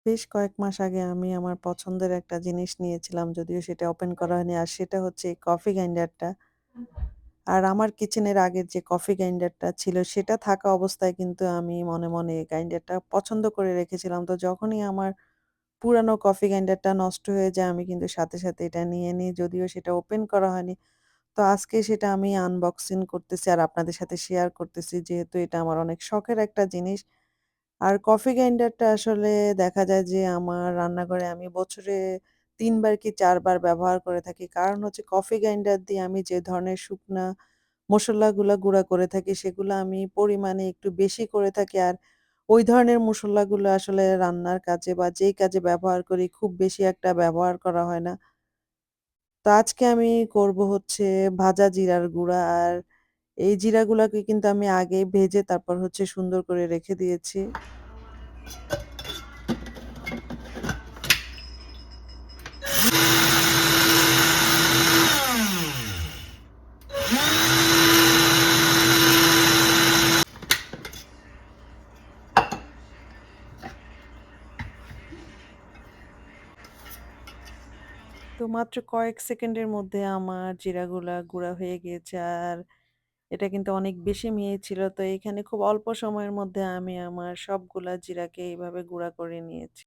বেশ কয়েক মাস আগে আমি আমার পছন্দের একটা জিনিস নিয়েছিলাম। যদিও সেটা ওপেন করা হয়নি। আর সেটা হচ্ছে এই কফি গ্রাইন্ডারটা। আর আমার কিচেনের আগের যে কফি গ্রাইন্ডারটা ছিল সেটা থাকা অবস্থায় কিন্তু আমি মনে, মনে গ্রাইন্ডারটা পছন্দ করে রেখেছিলাম। তো যখনই আমার পুরানো কফি গ্রাইন্ডারটা নষ্ট হয়ে যায় আমি কিন্তু সাথে, সাথে এটা নিয়ে নিই। যদিও সেটা ওপেন করা হয়নি। তো আজকে সেটা আমি আনবক্সিং করতেছি আর আপনাদের সাথে শেয়ার করতেছি। যেহেতু এটা আমার অনেক শখের একটা জিনিস। আর কফি গ্রাইন্ডারটা আসলে দেখা যায় যে আমার রান্নাঘরে আমি বছরে ৩ বার কি ৪ বার ব্যবহার করে থাকি। কারণ হচ্ছে কফি গ্রাইন্ডার দিয়ে আমি যে ধরনের শুকনা মসল্লাগুলা গুঁড়া করে থাকি সেগুলা আমি পরিমাণে একটু বেশি করে থাকি। আর ওই ধরনের মসল্লাগুলো আসলে রান্নার কাজে বা যেই কাজে ব্যবহার করি খুব বেশি একটা ব্যবহার করা হয় না। তো আজকে আমি করব হচ্ছে ভাজা জিরার গুঁড়া। আর এই জিরাগুলাকে কিন্তু আমি আগেই ভেজে তারপর হচ্ছে সুন্দর করে রেখে দিয়েছি। তো মাত্র কয়েক সেকেন্ডের মধ্যে আমার জিরাগুলা গুঁড়া হয়ে গিয়েছে। আর এটা কিন্তু অনেক বেশি মিহি ছিল। তো এখানে খুব অল্প সময়ের মধ্যে আমি আমার সবগুলা জিরাকে এইভাবে গুঁড়া করে নিয়েছি।